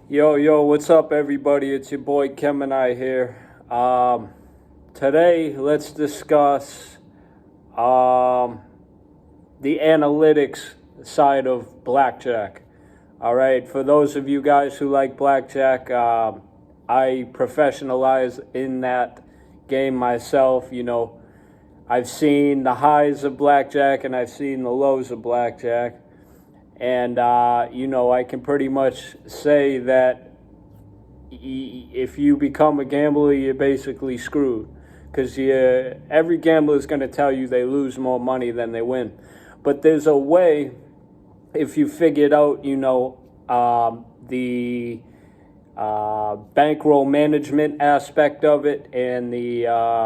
Yo, what's up, everybody? It's your boy Kim and I here. Today, let's discuss um, the analytics side of blackjack. All right, for those of you guys who like blackjack, I professionalize in that game myself. I've seen the highs of blackjack and I've seen the lows of blackjack. And, I can pretty much say that if you become a gambler, you're basically screwed. Because every gambler is going to tell you they lose more money than they win. But there's a way, if you figured out, the bankroll management aspect of it and the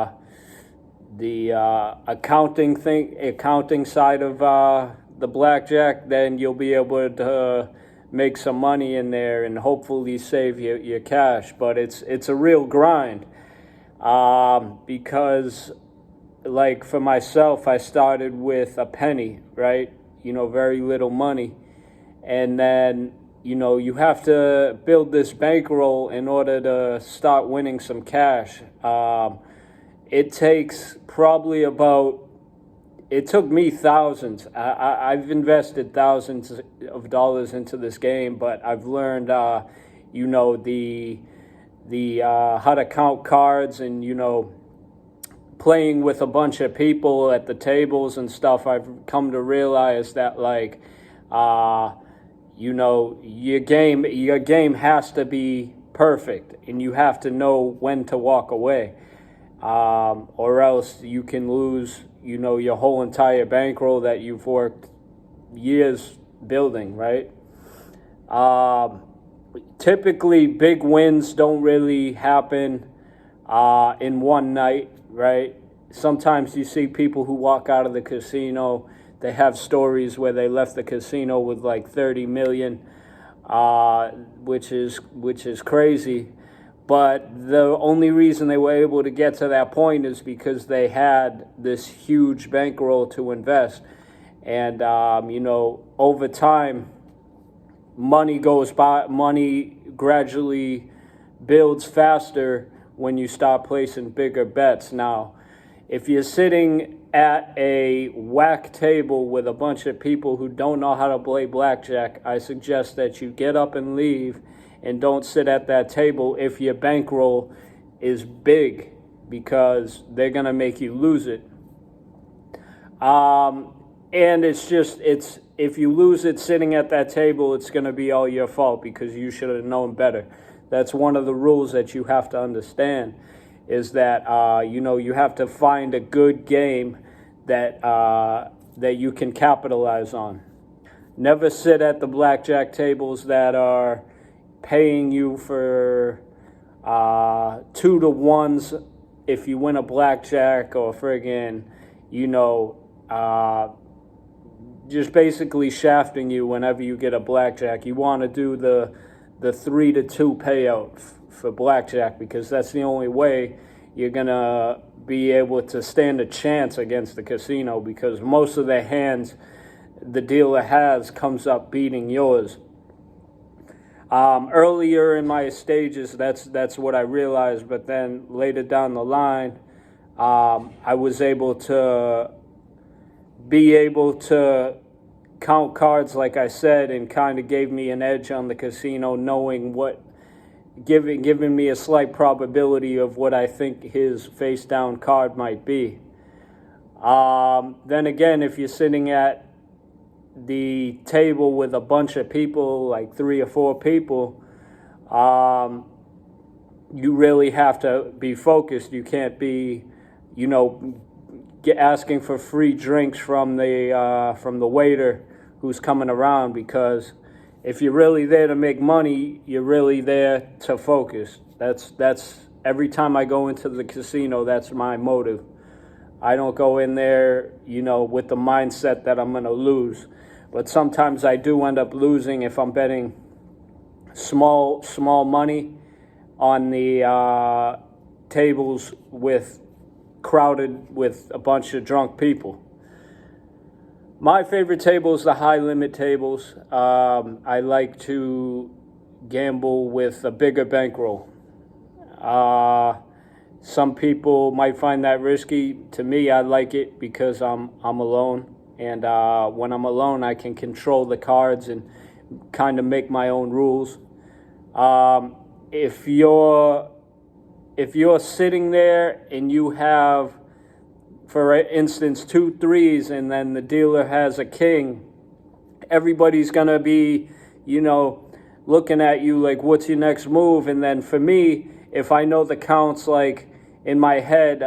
accounting side of the blackjack, then you'll be able to make some money in there and hopefully save your cash. But it's a real grind, because, like, for myself, I started with a penny, right? Very little money, and then you have to build this bankroll in order to start winning some cash. It takes probably about it took me thousands. I've invested thousands of dollars into this game, but I've learned, the how to count cards and playing with a bunch of people at the tables and stuff. I've come to realize that your game has to be perfect, and you have to know when to walk away, or else you can lose your whole entire bankroll that you've worked years building, right? Typically, big wins don't really happen in one night, right? Sometimes you see people who walk out of the casino, they have stories where they left the casino with like 30 million, which is crazy. But the only reason they were able to get to that point is because they had this huge bankroll to invest. And, over time, money gradually builds faster when you start placing bigger bets. Now, if you're sitting at a whack table with a bunch of people who don't know how to play blackjack, I suggest that you get up and leave and don't sit at that table if your bankroll is big, because they're going to make you lose it. And it's if you lose it sitting at that table, it's going to be all your fault because you should have known better. That's one of the rules that you have to understand, is that you have to find a good game that you can capitalize on. Never sit at the blackjack tables that are paying you for 2-to-1s if you win a blackjack, or friggin', just basically shafting you whenever you get a blackjack. You want to do the 3-to-2 payout for blackjack, because that's the only way you're going to be able to stand a chance against the casino, because most of the hands the dealer has comes up beating yours. Earlier in my stages, that's what I realized, but then later down the line, I was able to count cards, like I said, and kind of gave me an edge on the casino, knowing giving me a slight probability of what I think his face down card might be. Then again, if you're sitting at the table with a bunch of people, like 3 or 4 people, you really have to be focused. You can't be, asking for free drinks from the waiter who's coming around, because if you're really there to make money, you're really there to focus. That's every time I go into the casino, that's my motive. I don't go in there, with the mindset that I'm going to lose. But sometimes I do end up losing if I'm betting small money on the tables crowded with a bunch of drunk people. My favorite table is the high limit tables. I like to gamble with a bigger bankroll. Some people might find that risky. To me, I like it because I'm alone, and when I'm alone, I can control the cards and kind of make my own rules. If you're sitting there and you have, for instance, 2 threes, and then the dealer has a king, everybody's gonna be, looking at you like, what's your next move? And then for me, if I know the counts, like in my head,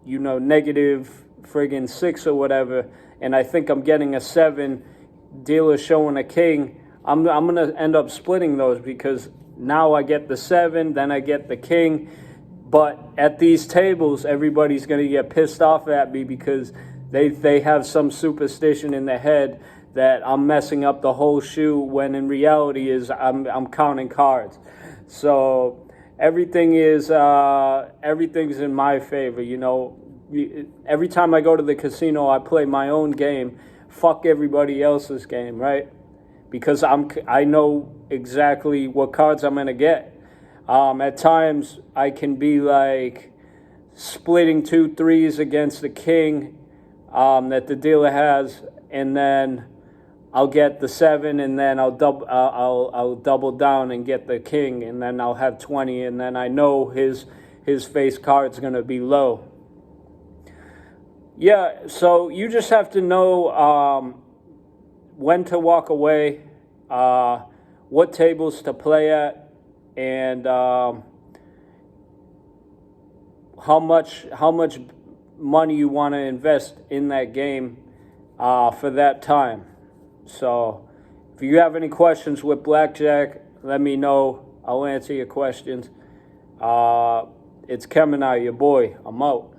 negative friggin' 6 or whatever, and I think I'm getting a 7, dealer showing a king, I'm gonna end up splitting those, because now I get the 7, then I get the king. But at these tables, everybody's gonna get pissed off at me because they have some superstition in their head that I'm messing up the whole shoe, when in reality is I'm counting cards. So everything's in my favor. Every time I go to the casino, I play my own game. Fuck everybody else's game, right? Because I know exactly what cards I'm gonna get. At times I can be like splitting 2 threes against the king that the dealer has, and then I'll get the 7, and then I'll double down and get the king, and then I'll have 20, and then I know his face card's gonna be low. Yeah, so you just have to know when to walk away, what tables to play at, and how much money you want to invest in that game for that time. So if you have any questions with blackjack, let me know. I'll answer your questions. It's Kemenai, your boy. I'm out.